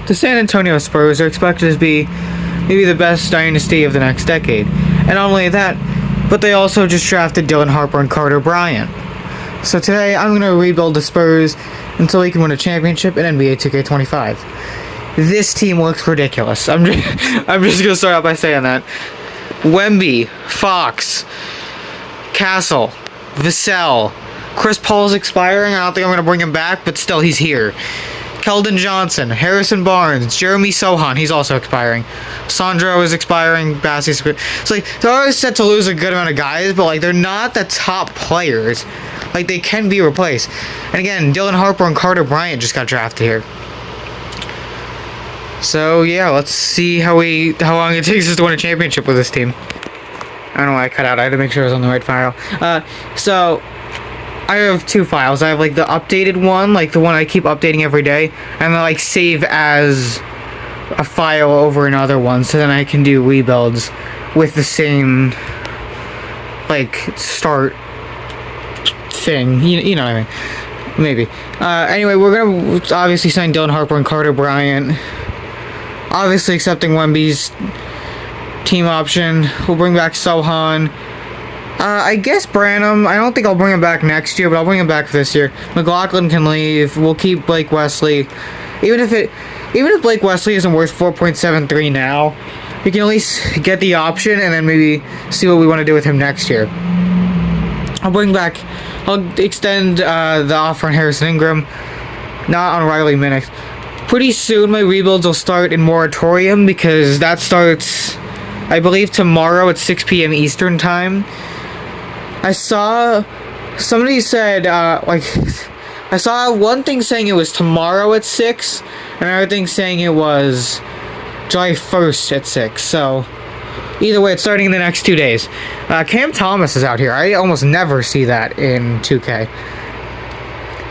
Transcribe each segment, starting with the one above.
the San Antonio Spurs are expected to be maybe the best dynasty of the next decade. And not only that, but they also just drafted Dylan Harper and Carter Bryant. So today, I'm going to rebuild the Spurs until we can win a championship in NBA 2K25. This team looks ridiculous. I'm just going to start out by saying that. Wemby, Fox, Castle, Vassell, Chris Paul's expiring. I don't think I'm going to bring him back, but still, he's here. Keldon Johnson, Harrison Barnes, Jeremy Sohan, he's also expiring. Sandro is expiring, Bassey's it's like, they're always set to lose a good amount of guys, but like, they're not the top players. Like, they can be replaced. And again, Dylan Harper and Carter Bryant just got drafted here. So yeah, let's see how long it takes us to win a championship with this team. I don't know why I cut out. I had to make sure I was on the right file. So I have two files. I have like the updated one, like the one I keep updating every day, and then like save as a file over another one, so then I can do rebuilds with the same like start thing. You know what I mean? Maybe. Anyway, we're gonna obviously sign Dylan Harper and Carter Bryant. Obviously accepting Wemby's team option. We'll bring back Sohan. I guess Branham, I don't think I'll bring him back next year, but I'll bring him back for this year. McLaughlin can leave. We'll keep Blake Wesley. Even if Blake Wesley isn't worth 4.73 now, we can at least get the option and then maybe see what we want to do with him next year. I'll extend the offer on Harrison Ingram, not on Riley Minix. Pretty soon my rebuilds will start in moratorium because that starts, I believe, tomorrow at 6 p.m. Eastern time. I saw somebody said I saw one thing saying it was tomorrow at 6 and another thing saying it was July 1st at 6. So either way, it's starting in the next 2 days. Cam Thomas is out here. I almost never see that in 2K.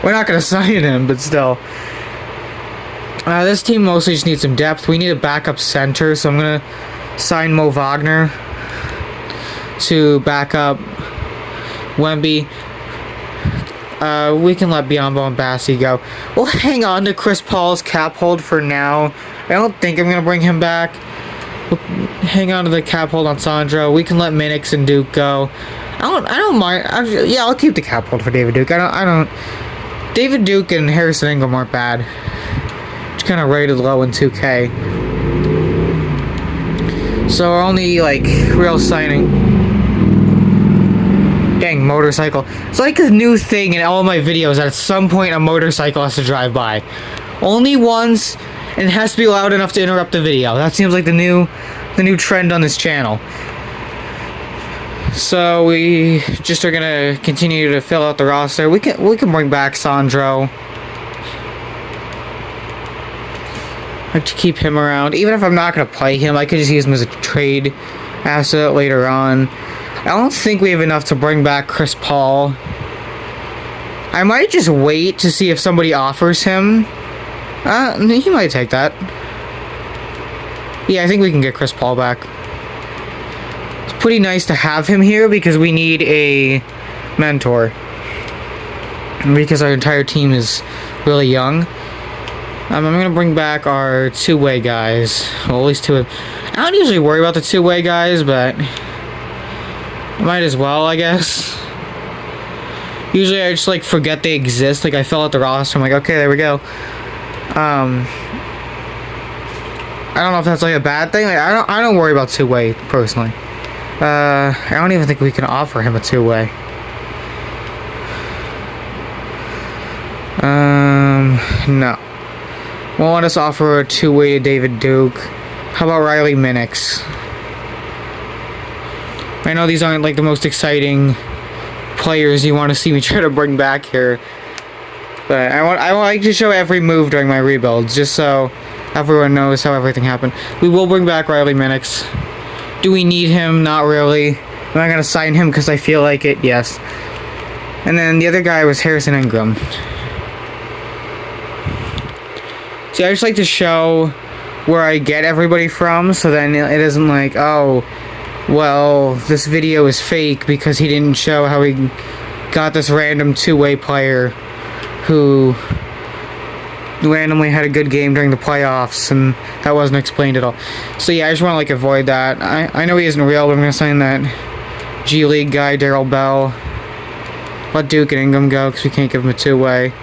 We're not going to sign him, but still. This team mostly just needs some depth. We need a backup center, so I'm going to sign Mo Wagner to back up Wemby. We can let Biyombo and Bassey go. We'll hang on to Chris Paul's cap hold for now. I don't think I'm going to bring him back. We'll hang on to the cap hold on Sandro. We can let Minix and Duke go. I don't mind. Yeah, I'll keep the cap hold for David Duke. David Duke and Harrison Ingram aren't bad. Just kind of rated low in 2K. So our only like real signing. Dang, motorcycle. It's like a new thing in all of my videos that at some point a motorcycle has to drive by. Only once, and it has to be loud enough to interrupt the video. That seems like the new trend on this channel. So we just are gonna continue to fill out the roster. We can bring back Sandro. I like to keep him around. Even if I'm not gonna play him, I could just use him as a trade asset later on. I don't think we have enough to bring back Chris Paul. I might just wait to see if somebody offers him. He might take that. Yeah, I think we can get Chris Paul back. It's pretty nice to have him here because we need a mentor. Because our entire team is really young. I'm going to bring back our two-way guys. Well, at least two of... I don't usually worry about the two-way guys, but... might as well, I guess. Usually I just, like, forget they exist. Like, I fill out the roster. I'm like, okay, there we go. I don't know if that's, like, a bad thing. Like, I don't worry about two-way, personally. I don't even think we can offer him a two-way. No. Won't let us offer a two-way to David Duke. How about Riley Minix? I know these aren't like the most exciting players you want to see me try to bring back here, but I like to show every move during my rebuilds just so everyone knows how everything happened. We will bring back Riley Minix. Do we need him? Not really. Am I gonna sign him because I feel like it? Yes. And then the other guy was Harrison Ingram. See, I just like to show where I get everybody from, so then it isn't like, oh, well, this video is fake because he didn't show how he got this random two-way player who randomly had a good game during the playoffs, and that wasn't explained at all. So yeah, I just want to like avoid that. I know he isn't real, but I'm gonna sign that G League guy, Daryl Bell. Let Duke and Ingram go because we can't give him a two-way.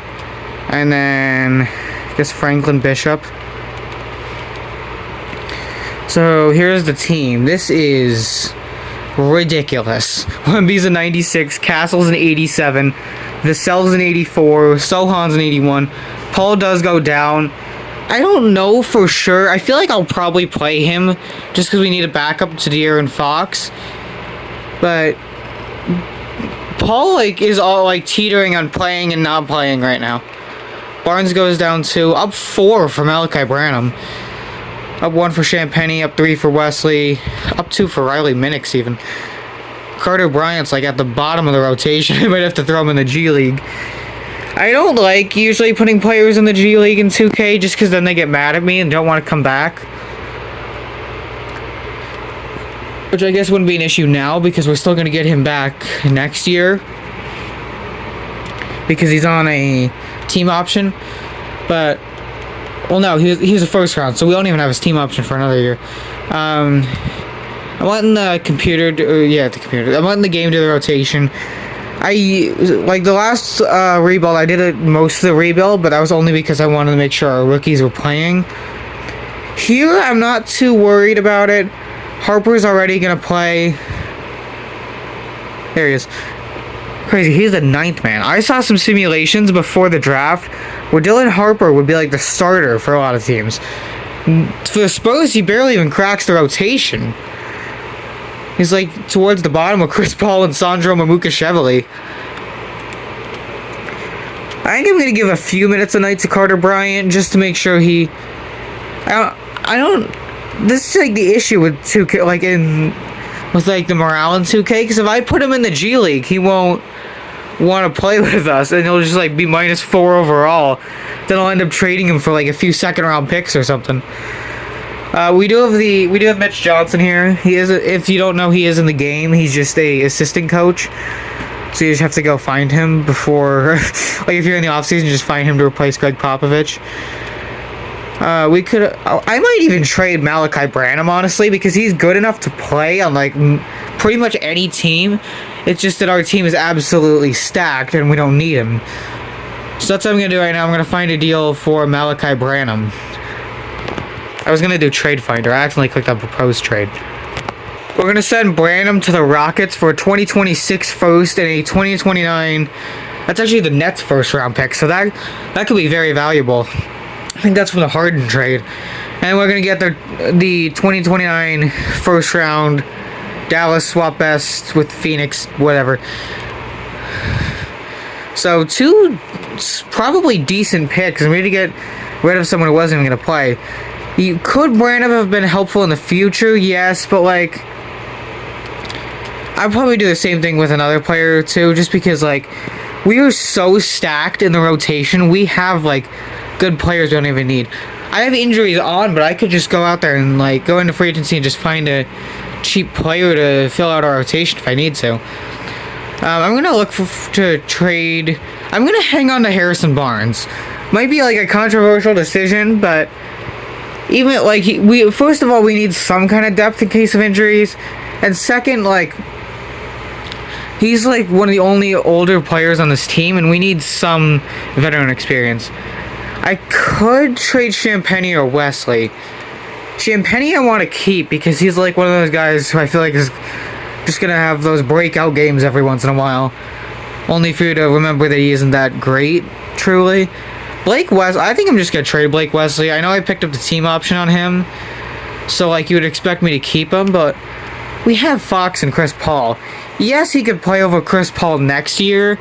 And then I guess Franklin Bishop. So here's the team. This is ridiculous. Wemby's a 96, Castle's an 87, Vassell's an 84, Sohan's an 81. Paul does go down. I don't know for sure. I feel like I'll probably play him just because we need a backup to De'Aaron Fox. But Paul is all teetering on playing and not playing right now. Barnes goes down 2, up 4 for Malachi Branham. Up 1 for Champagny, up 3 for Wesley, up 2 for Riley Minix even. Carter Bryant's at the bottom of the rotation. I might have to throw him in the G League. I don't like usually putting players in the G League in 2K just because then they get mad at me and don't want to come back. Which I guess wouldn't be an issue now because we're still going to get him back next year. Because he's on a team option. But well, no, he's a first round, so we don't even have his team option for another year. I'm letting the computer I'm letting the game do the rotation. The last rebuild, I did most of the rebuild, but that was only because I wanted to make sure our rookies were playing. Here, I'm not too worried about it. Harper's already gonna play. There he is. Crazy, he's the 9th man. I saw some simulations before the draft where Dylan Harper would be the starter for a lot of teams. For the Spurs, he barely even cracks the rotation. He's towards the bottom of Chris Paul and Sandro Mamukashvili. I think I'm gonna give a few minutes a night to Carter Bryant just to make sure he. I don't. This is the issue with 2K, with the morale in 2K, because if I put him in the G League, he won't want to play with us, and he'll just be -4 overall. Then I'll end up trading him for a few second-round picks or something. We do have Mitch Johnson here. He is, if you don't know, he is in the game. He's just a assistant coach, so you just have to go find him before, if you're in the offseason, just find him to replace Greg Popovich. I might even trade Malachi Branham, honestly, because he's good enough to play on pretty much any team. It's just that our team is absolutely stacked and we don't need him. So that's what I'm gonna do right now. I'm gonna find a deal for Malachi Branham. I was gonna do Trade Finder. I accidentally clicked on Propose Trade. We're gonna send Branham to the Rockets for a 2026 first and a 2029. That's actually the Nets first round pick, so that could be very valuable. I think that's from the Harden trade. And we're going to get the 2029 first round Dallas swap best with Phoenix, whatever. So 2 probably decent picks. And we need to get rid of someone who wasn't even going to play. Could Branham have been helpful in the future? Yes, but I'd probably do the same thing with another player or two, just because we are so stacked in the rotation. We have good players we don't even need. I have injuries on, but I could just go out there and go into free agency and just find a cheap player to fill out our rotation if I need to. I'm gonna look to trade. I'm gonna hang on to Harrison Barnes. Might be a controversial decision, but even we first of all, we need some kind of depth in case of injuries, and second, he's one of the only older players on this team, and we need some veteran experience. I could trade Champagny or Wesley. Champagny I want to keep because he's one of those guys who I feel is just going to have those breakout games every once in a while. Only for you to remember that he isn't that great, truly. Blake Wesley, I think I'm just going to trade Blake Wesley. I know I picked up the team option on him, so you would expect me to keep him, but we have Fox and Chris Paul. Yes, he could play over Chris Paul next year,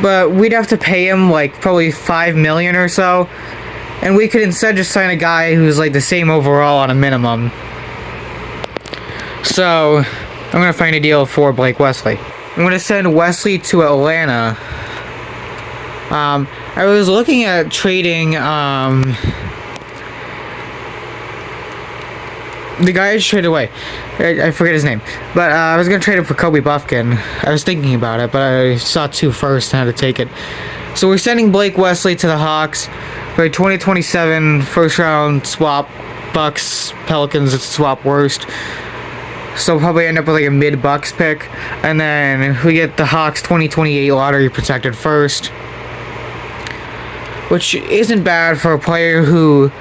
but we'd have to pay him probably $5 million or so, and we could instead just sign a guy who's the same overall on a minimum. So I'm gonna find a deal for Blake Wesley. I'm gonna send Wesley to Atlanta. I was looking at trading the guy I just traded away. I forget his name. But I was going to trade him for Kobe Buffkin. I was thinking about it, but I saw 2 first and had to take it. So we're sending Blake Wesley to the Hawks for a 2027 first round swap. Bucks, Pelicans, it's swap worst. So we'll probably end up with like a mid-Bucks pick. And then we get the Hawks 2028 lottery protected first. Which isn't bad for a player who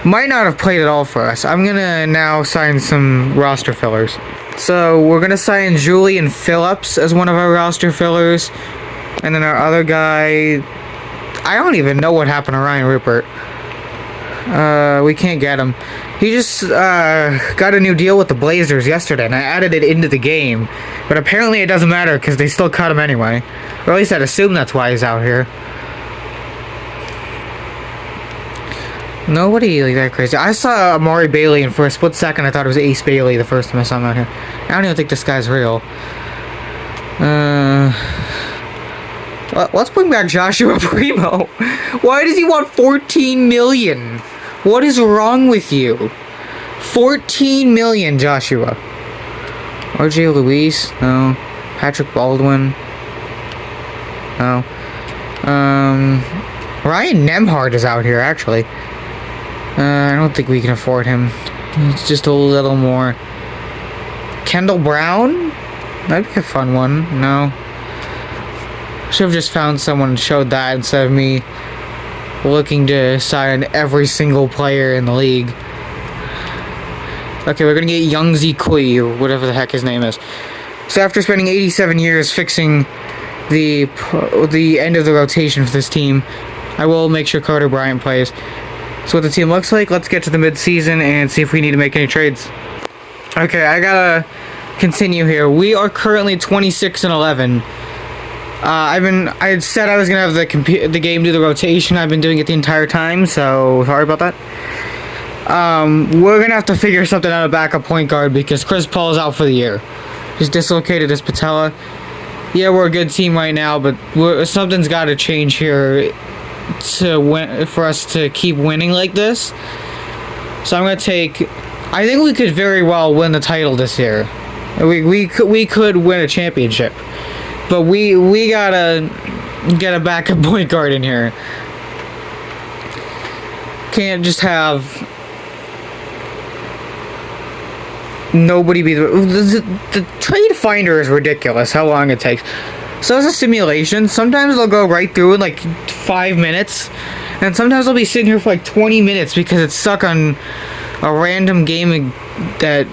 might not have played at all for us. I'm going to now sign some roster fillers. So we're going to sign Julian Phillips as one of our roster fillers. And then our other guy, I don't even know what happened to Ryan Rupert. We can't get him. He just got a new deal with the Blazers yesterday, and I added it into the game. But apparently it doesn't matter because they still cut him anyway. Or at least I'd assume that's why he's out here. Nobody like that crazy. I saw Amari Bailey, and for a split second I thought it was Ace Bailey the first time I saw him out here. I don't even think this guy's real. Let's bring back Joshua Primo. Why does he want 14 million? What is wrong with you? 14 million, Joshua. RJ Luis? No. Patrick Baldwin? No. Ryan Nembhard is out here, actually. I don't think we can afford him. It's just a little more. Kendall Brown? That'd be a fun one. No. Should have just found someone and showed that instead of me looking to sign every single player in the league. Okay, we're gonna get Youngzi Kui, or whatever the heck his name is. So after spending 87 years fixing the end of the rotation for this team, I will make sure Carter Bryant plays. So what the team looks like, let's get to the mid-season and see if we need to make any trades. Okay, I gotta continue here. We are currently 26-11. I had said I was gonna have the game do the rotation. I've been doing it the entire time, so sorry about that. We're gonna have to figure something out, a backup point guard, because Chris Paul is out for the year. He's dislocated his patella. Yeah, we're a good team right now, but something's got to change here to win, for us to keep winning like this. So I'm gonna take. I think we could very well win the title this year. We could win a championship. But we gotta get a backup point guard in here. Can't just have nobody be the trade finder is ridiculous. How long it takes. So it's a simulation. Sometimes they'll go right through in like 5 minutes, and sometimes I'll be sitting here for like 20 minutes because it's stuck on a random game that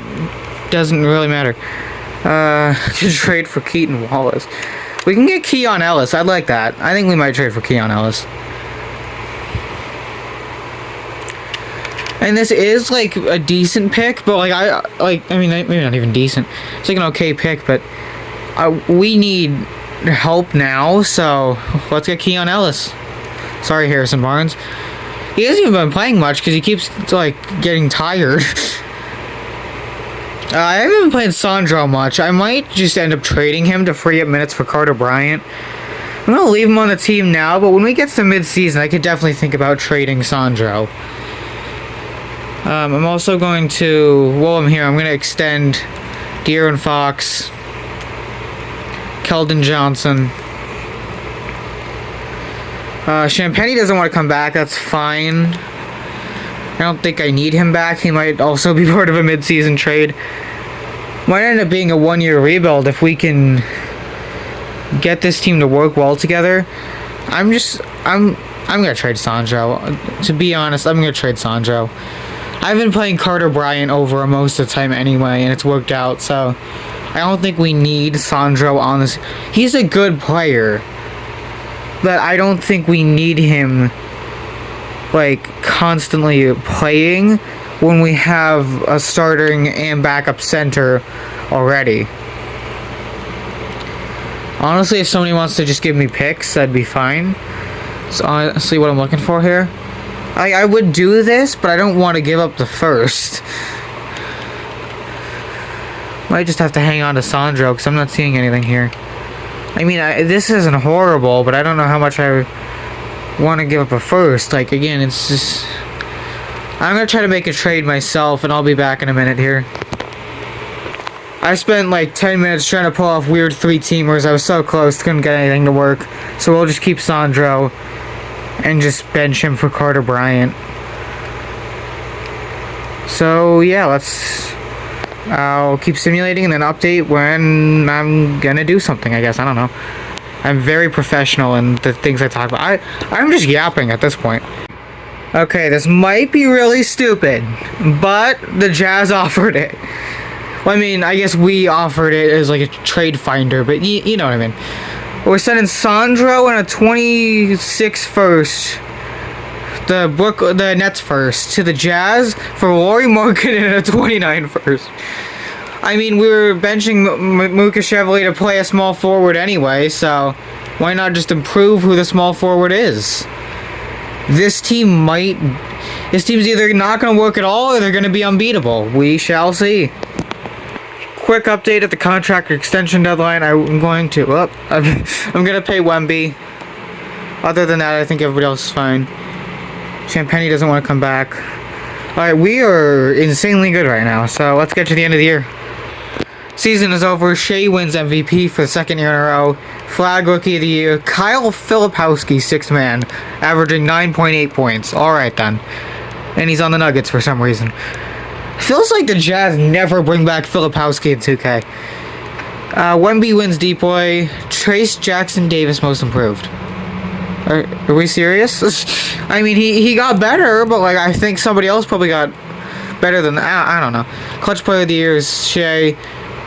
doesn't really matter. To trade for Keaton Wallace. We can get Keon Ellis. I'd like that. I think we might trade for Keon Ellis. And this is like a decent pick, but I mean maybe not even decent. It's like an okay pick, but we need help now, so let's get Keon Ellis. Sorry, Harrison Barnes. He hasn't even been playing much because he keeps like getting tired. I haven't been playing Sandro much. I might just end up trading him to free up minutes for Carter Bryant. I'm going to leave him on the team now, but when we get to mid-season, I could definitely think about trading Sandro. I'm also going to, while I'm here, I'm going to extend De'Aaron Fox, Keldon Johnson. Champagny doesn't want to come back. That's fine. I don't think I need him back. He might also be part of a mid-season trade. Might end up being a one-year rebuild if we can get this team to work well together. I'm gonna trade Sandro. To be honest, I'm gonna trade Sandro. I've been playing Carter Bryant over most of the time anyway, and it's worked out. So I don't think we need Sandro on this. He's a good player, but I don't think we need him like constantly playing when we have a starting and backup center already. Honestly, if somebody wants to just give me picks, that'd be fine. So honestly, what I'm looking for here, I would do this, but I don't want to give up the first. Might just have to hang on to Sandro because I'm not seeing anything here. I mean, this isn't horrible, but I don't know how much I want to give up a first. Like, again, it's just, I'm gonna try to make a trade myself, and I'll be back in a minute here. I spent like 10 minutes trying to pull off weird three-teamers. I was so close, couldn't get anything to work. So we'll just keep Sandro and just bench him for Carter Bryant. So yeah, I'll keep simulating and then update when I'm gonna do something, I guess. I don't know. I'm very professional in the things I talk about. I'm just yapping at this point. Okay, this might be really stupid, but the Jazz offered it. Well, I mean, I guess we offered it as like a trade finder, but you know what I mean. We're sending Sandro and a 26 first, the Nets first, to the Jazz for Lauri Markkanen and a 29 first. I mean, we were benching Mukashevely to play a small forward anyway, so why not just improve who the small forward is? This team's either not going to work at all or they're going to be unbeatable. We shall see. Quick update at the contract extension deadline. I'm going to pay Wemby. Other than that, I think everybody else is fine. Champagny doesn't want to come back. Alright, we are insanely good right now, so let's get to the end of the year. Season is over. Shea wins MVP for the second year in a row. Flag Rookie of the Year. Kyle Filipowski, sixth man, averaging 9.8 points. Alright then. And he's on the Nuggets for some reason. Feels like the Jazz never bring back Filipowski in 2K. Wemby wins Depoy. Trace Jackson Davis most improved. Are we serious? I mean, he got better, but like I think somebody else probably got better than that. I don't know. Clutch Player of the Year is Shea.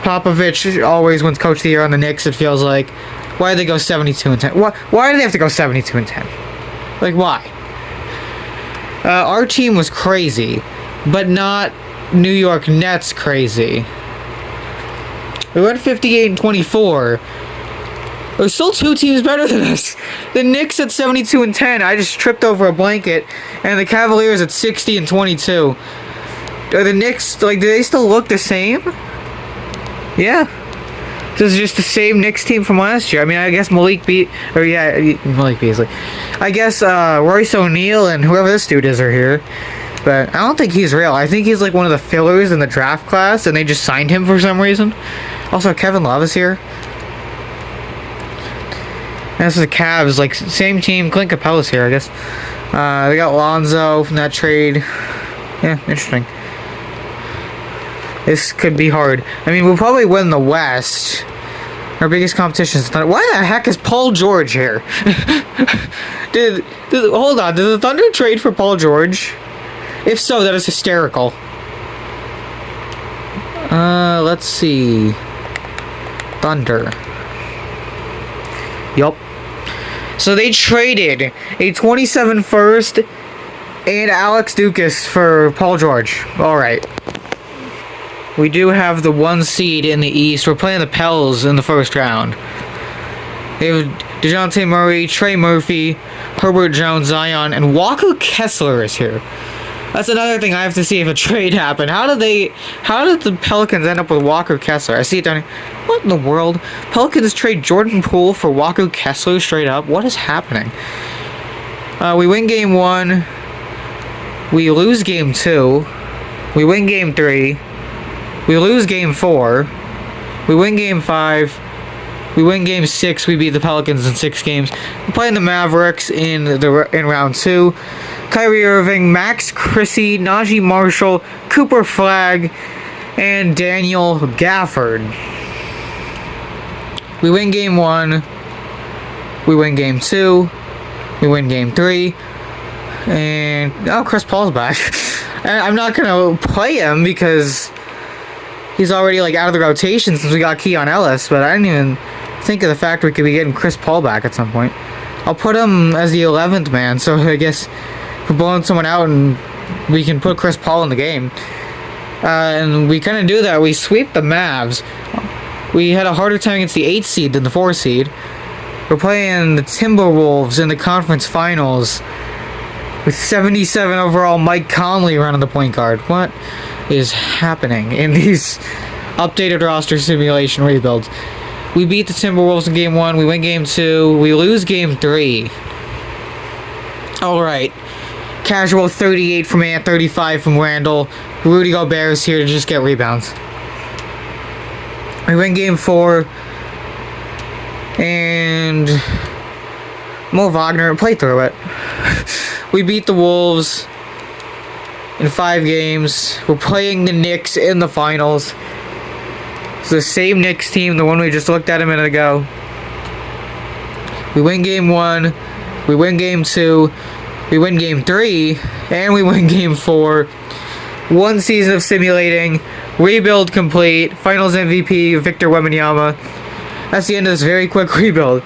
Popovich always wins Coach of the Year on the Knicks, it feels like. Why did they go 72-10? Why do they have to go 72-10? Like, why? Our team was crazy, but not New York Nets crazy. We went 58-24. There's still two teams better than us. The Knicks at 72-10. I just tripped over a blanket, and the Cavaliers at 60-22. Are the Knicks, like, do they still look the same? Yeah. This is just the same Knicks team from last year. I mean, I guess Malik Beasley. I guess Royce O'Neal and whoever this dude is are here. But I don't think he's real. I think he's like one of the fillers in the draft class, and they just signed him for some reason. Also, Kevin Love is here. And this is the Cavs, like, same team. Clint Capella's here, I guess. They got Lonzo from that trade. Yeah, interesting. This could be hard. I mean, we'll probably win the West. Our biggest competition is Thunder. Why the heck is Paul George here? Hold on. Did the Thunder trade for Paul George? If so, that is hysterical. Let's see. Thunder. Yup. So they traded a 27 first and Alex Dukas for Paul George. Alright. We do have the 1 seed in the East. We're playing the Pels in the first round. They have DeJounte Murray, Trey Murphy, Herbert Jones, Zion, and Walker Kessler is here. That's another thing I have to see if a trade happened. How did the Pelicans end up with Walker Kessler? I see it down here. What in the world? Pelicans trade Jordan Poole for Walker Kessler straight up? What is happening? We win game 1. We lose game 2. We win game 3. We lose game 4. We win game 5. We win game 6. We beat the Pelicans in 6 games. We're playing the Mavericks in round 2. Kyrie Irving, Max Chrissy, Najee Marshall, Cooper Flagg, and Daniel Gafford. We win game 1. We win game 2. We win game 3. And Chris Paul's back. And I'm not gonna play him because he's already like out of the rotation since we got Keon Ellis, but I didn't even think of the fact we could be getting Chris Paul back at some point. I'll put him as the 11th man, so I guess we're blowing someone out and we can put Chris Paul in the game. And we kind of do that. We sweep the Mavs. We had a harder time against the 8th seed than the 4th seed. We're playing the Timberwolves in the conference finals with 77 overall Mike Conley running the point guard. What is happening in these updated roster simulation rebuilds? We beat the Timberwolves in game 1. We win game 2. We lose game 3. Alright. Casual 38 from Ant, 35 from Randall. Rudy Gobert is here to just get rebounds. We win game 4. And Mo Wagner, play through it. We beat the Wolves in 5 games. We're playing the Knicks in the finals. It's the same Knicks team, the one we just looked at a minute ago. We win game 1. We win game 2. We win game 3. And we win game 4. 1 season of simulating. Rebuild complete. Finals MVP, Victor Wembanyama. That's the end of this very quick rebuild.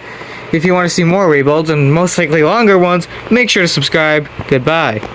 If you want to see more rebuilds, and most likely longer ones, make sure to subscribe. Goodbye.